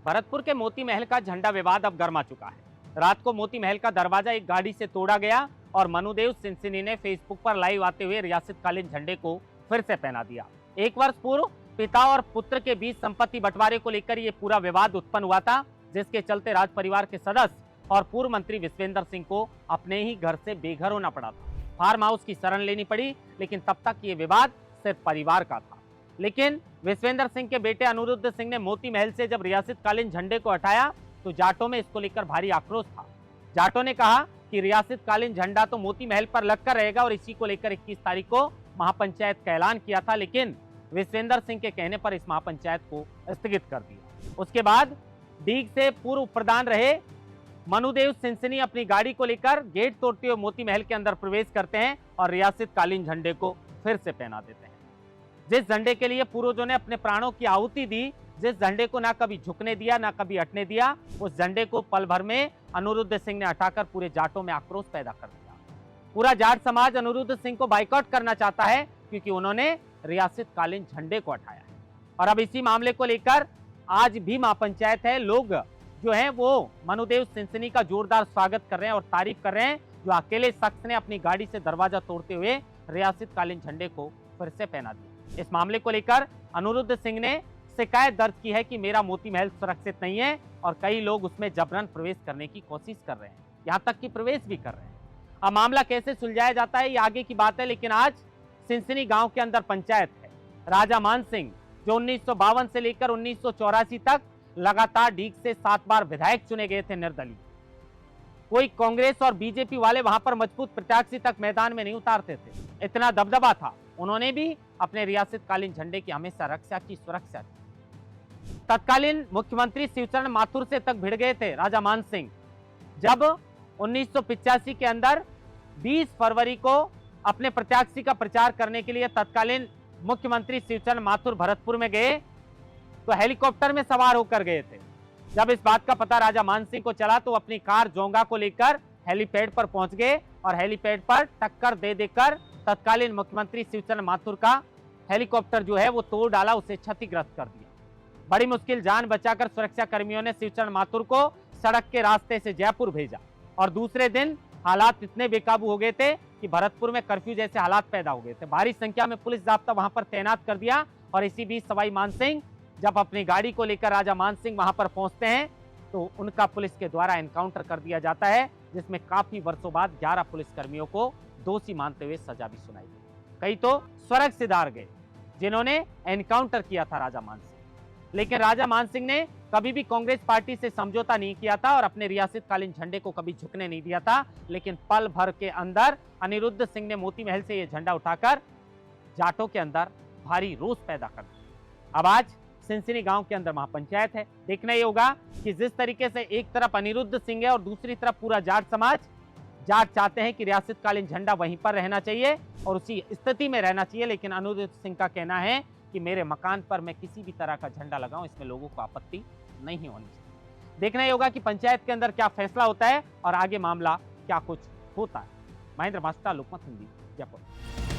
भरतपुर के मोती महल का झंडा विवाद अब गर्मा चुका है। रात को मोती महल का दरवाजा एक गाड़ी से तोड़ा गया और मनुदेव सिंसनी ने फेसबुक पर लाइव आते हुए रियासतकालीन झंडे को फिर से पहना दिया। एक वर्ष पूर्व पिता और पुत्र के बीच संपत्ति बंटवारे को लेकर यह पूरा विवाद उत्पन्न हुआ था, जिसके चलते राज परिवार के सदस्य और पूर्व मंत्री विश्वेंद्र सिंह को अपने ही घर से बेघर होना पड़ा था। फार्म हाउस की शरण लेनी पड़ी, लेकिन तब तक ये विवाद सिर्फ परिवार का था। लेकिन विश्वेंद्र सिंह के बेटे अनिरुद्ध सिंह ने मोती महल से जब रियासतकालीन झंडे को हटाया तो जाटों में इसको लेकर भारी आक्रोश था। जाटों ने कहा कि रियासतकालीन झंडा तो मोती महल पर लगकर रहेगा और इसी को लेकर 21 तारीख को महापंचायत का ऐलान किया था, लेकिन विश्वेंद्र सिंह के कहने पर इस महापंचायत को स्थगित कर दिया। उसके बाद डीग से पूर्व प्रधान रहे मनुदेव सिंसनी अपनी गाड़ी को लेकर गेट तोड़ते हुए मोती महल के अंदर प्रवेश करते हैं और रियासतकालीन झंडे को फिर से पहना देते हैं। जिस झंडे के लिए पूर्वजों ने अपने प्राणों की आहुति दी, जिस झंडे को ना कभी झुकने दिया ना कभी हटने दिया, उस झंडे को पल भर में अनिरुद्ध सिंह ने हटाकर पूरे जाटों में आक्रोश पैदा कर दिया। पूरा जाट समाज अनिरुद्ध सिंह को बाइकआउट करना चाहता है क्योंकि उन्होंने रियासतकालीन झंडे को हटाया है। और अब इसी मामले को लेकर आज भी महापंचायत है, लोग जो है वो मनुदेव सिंसनी का जोरदार स्वागत कर रहे हैं और तारीफ कर रहे हैं, जो अकेले शख्स ने अपनी गाड़ी से दरवाजा तोड़ते हुए रियासतकालीन झंडे को फिर से पहना दिया। इस मामले को लेकर अनिरुद्ध सिंह ने शिकायत दर्ज की है कि मेरा मोती महल सुरक्षित नहीं है और कई लोग उसमें जबरन प्रवेश करने की कोशिश कर रहे हैं, यहां तक कि प्रवेश भी कर रहे हैं। अब मामला कैसे सुलझाया जाता है ये आगे की बात है, लेकिन आज सिंसनी गांव के अंदर पंचायत है। राजा मान सिंह जो 1952 से लेकर 1984 तक लगातार डीग से 7 बार विधायक चुने गए थे निर्दलीय। कोई कांग्रेस और बीजेपी वाले वहां पर मजबूत प्रत्याशी तक मैदान में नहीं उतारते थे, इतना दबदबा था। उन्होंने भी अपने रियासतकालीन झंडे की हमेशा रक्षा की, सुरक्षा की। तत्कालीन मुख्यमंत्री शिवचरण माथुर से तक भिड़ गए थे राजा मान सिंह, जब 1985 के अंदर 20 फरवरी को अपने प्रत्याशी का प्रचार करने के लिए तत्कालीन मुख्यमंत्री शिवचरण माथुर भरतपुर में गए तो हेलीकॉप्टर में सवार होकर गए थे। जब इस बात का पता राजा मान सिंह को चला तो अपनी कार जोंगा को लेकर हेलीपैड पर पहुंच गए और हेलीपैड पर टक्कर दे देकर तत्कालीन मुख्यमंत्री शिवचरण माथुर का हेलीकॉप्टर जो है वो तोड़ डाला, उसे क्षतिग्रस्त कर दिया। बड़ी मुश्किल जान बचाकर सुरक्षा कर्मियों ने शिवचरण माथुर को सड़क के रास्ते से जयपुर भेजा और दूसरे दिन हालात इतने बेकाबू हो गए थे कि भरतपुर में कर्फ्यू जैसे हालात पैदा हो गए थे। भारी संख्या में पुलिस जाब्ता वहां पर तैनात कर दिया और इसी बीच सवाई मान सिंह जब अपनी गाड़ी को लेकर राजा मान सिंह वहां पर पहुंचते हैं तो उनका पुलिस के द्वारा एनकाउंटर कर दिया जाता है, जिसमें काफी वर्षों बाद 11 पुलिसकर्मियों को दोषी मानते हुए सजा भी सुनाई गई। कई तो स्वर्ग सिधार गए जिन्होंने एनकाउंटर किया था राजा मान सिंह। लेकिन राजा मान सिंह ने कभी भी कांग्रेस पार्टी से समझौता नहीं किया था और अपने रियासतकालीन झंडे को कभी झुकने नहीं दिया था। लेकिन पल भर के अंदर अनिरुद्ध सिंह ने मोती महल से यह झंडा उठाकर जाटों के अंदर भारी रोष पैदा कर दिया। अब आज सिंसनी गांव के अंदर महापंचायत है। देखना ये होगा कि जिस तरीके से एक तरफ अनिरुद्ध सिंह है और दूसरी तरफ पूरा जाट समाज, जाट चाहते हैं कि रियासतकालीन झंडा वहीं पर रहना चाहिए और उसी स्थिति में रहना चाहिए, लेकिन अनिरुद्ध सिंह का कहना है कि मेरे मकान पर मैं किसी भी तरह का झंडा लगाऊं, इसमें लोगों को आपत्ति नहीं होनी चाहिए। देखना ये होगा कि पंचायत के अंदर क्या फैसला होता है और आगे मामला क्या कुछ होता है। महेंद्र मास्टर, लोकमत हिंदी, जयपुर।